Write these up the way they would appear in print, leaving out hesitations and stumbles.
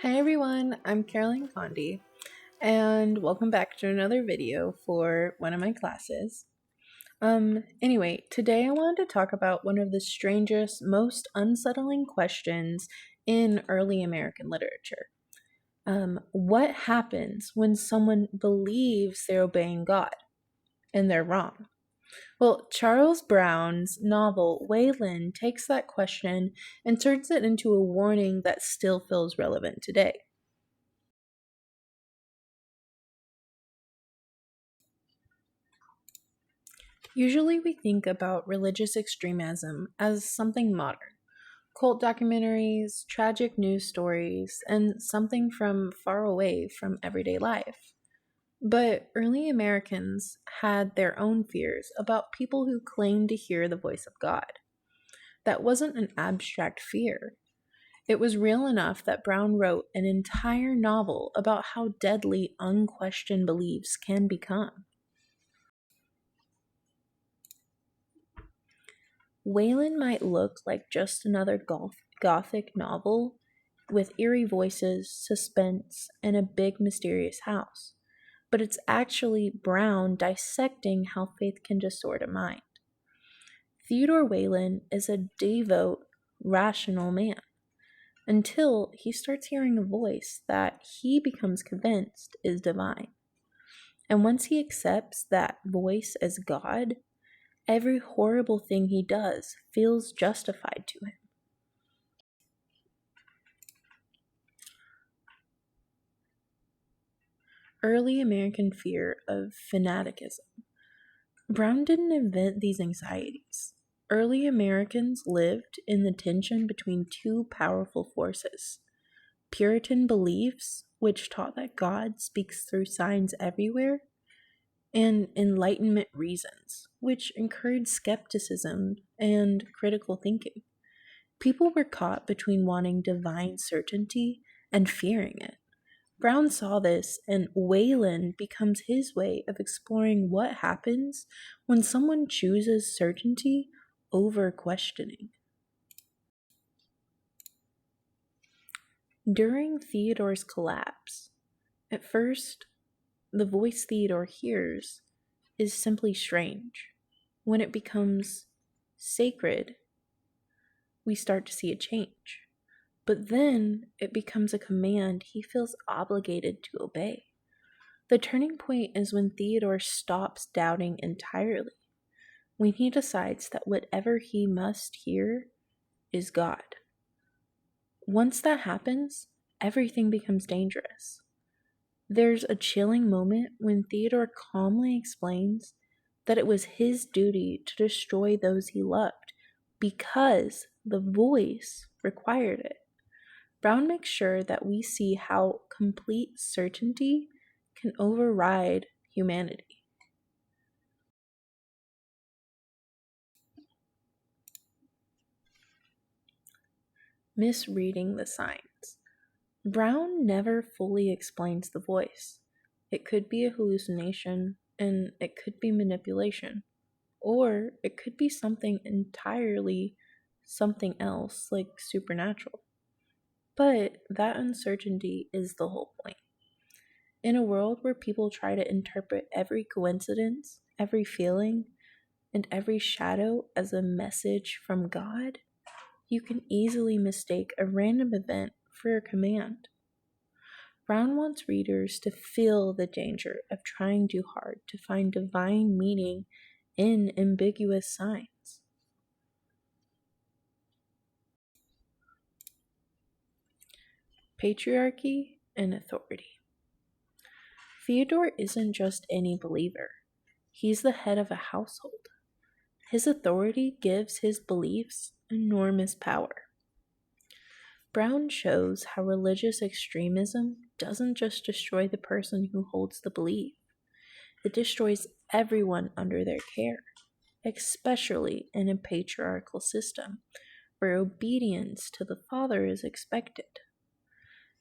Hi everyone, I'm Caroline Condi, and welcome back to another video for one of my classes. Anyway, today I wanted to talk about one of the strangest, most unsettling questions in early American literature. What happens when someone believes they're obeying God and they're wrong? Well, Charles Brown's novel Wieland takes that question and turns it into a warning that still feels relevant today. Usually we think about religious extremism as something modern. Cult documentaries, tragic news stories, and something from far away from everyday life. But early Americans had their own fears about people who claimed to hear the voice of God. That wasn't an abstract fear. It was real enough that Brown wrote an entire novel about how deadly unquestioned beliefs can become. Wieland might look like just another Gothic novel with eerie voices, suspense, and a big mysterious house, but it's actually Brown dissecting how faith can distort a mind. Theodore Wieland is a devout, rational man until he starts hearing a voice that he becomes convinced is divine. And once he accepts that voice as God, every horrible thing he does feels justified to him. Early American fear of fanaticism. Brown didn't invent these anxieties. Early Americans lived in the tension between two powerful forces: Puritan beliefs, which taught that God speaks through signs everywhere, and Enlightenment reasons, which encouraged skepticism and critical thinking. People were caught between wanting divine certainty and fearing it. Brown saw this, and Wieland becomes his way of exploring what happens when someone chooses certainty over questioning. During Theodore's collapse, at first, the voice Theodore hears is simply strange. When it becomes sacred, we start to see a change. But then it becomes a command he feels obligated to obey. The turning point is when Theodore stops doubting entirely, when he decides that whatever he must hear is God. Once that happens, everything becomes dangerous. There's a chilling moment when Theodore calmly explains that it was his duty to destroy those he loved because the voice required it. Brown makes sure that we see how complete certainty can override humanity. Misreading the signs. Brown never fully explains the voice. It could be a hallucination, and it could be manipulation, or it could be something else, like supernatural. But that uncertainty is the whole point. In a world where people try to interpret every coincidence, every feeling, and every shadow as a message from God, you can easily mistake a random event for a command. Brown wants readers to feel the danger of trying too hard to find divine meaning in ambiguous signs. Patriarchy and authority. Theodore isn't just any believer. He's the head of a household. His authority gives his beliefs enormous power. Brown shows how religious extremism doesn't just destroy the person who holds the belief, it destroys everyone under their care, especially in a patriarchal system where obedience to the father is expected.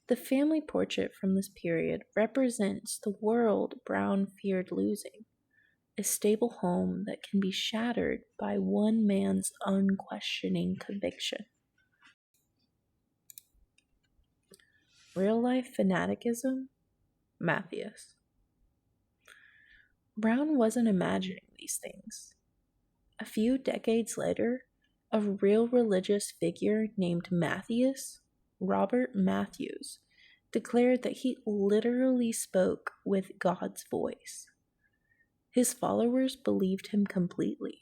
The family portrait from this period represents the world Brown feared losing, a stable home that can be shattered by one man's unquestioning conviction. real-life fanaticism, Matthias. Brown wasn't imagining these things. A few decades later, a real religious figure named Matthias, Robert Matthews, declared that he literally spoke with God's voice. His followers believed him completely.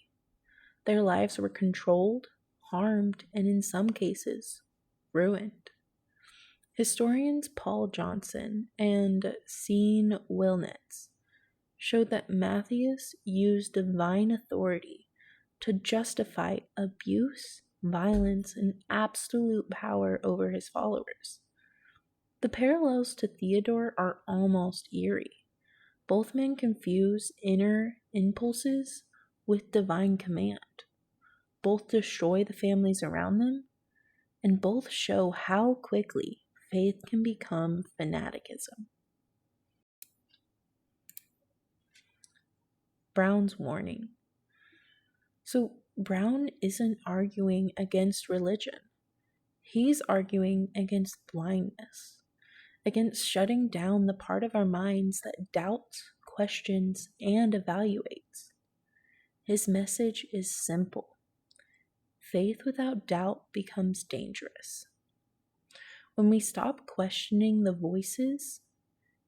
Their lives were controlled, harmed, and in some cases, ruined. Historians Paul Johnson and Sean Wilnitz showed that Matthias used divine authority to justify abuse, violence, and absolute power over his followers. The parallels to Theodore are almost eerie. Both men confuse inner impulses with divine command. Both destroy the families around them, and both show how quickly faith can become fanaticism. Brown's warning. So, Brown isn't arguing against religion. He's arguing against blindness, against shutting down the part of our minds that doubts, questions, and evaluates. His message is simple. Faith without doubt becomes dangerous. When we stop questioning the voices,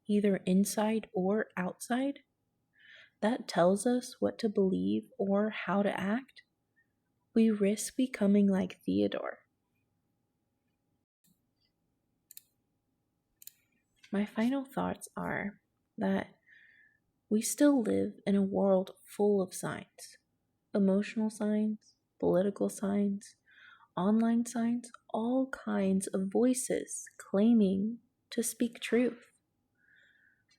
either inside or outside, that tells us what to believe or how to act, we risk becoming like Theodore. My final thoughts are that we still live in a world full of signs, emotional signs, political signs, online signs, all kinds of voices claiming to speak truth.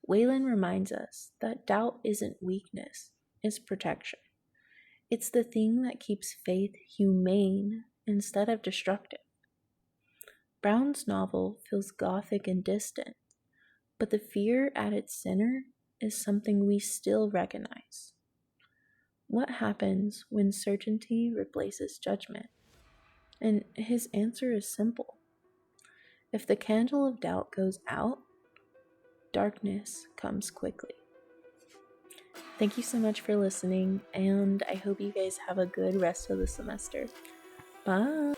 Wieland reminds us that doubt isn't weakness, it's protection. It's the thing that keeps faith humane instead of destructive. Brown's novel feels Gothic and distant, but the fear at its center is something we still recognize. What happens when certainty replaces judgment? And his answer is simple. If the candle of doubt goes out, darkness comes quickly. Thank you so much for listening, and I hope you guys have a good rest of the semester. Bye!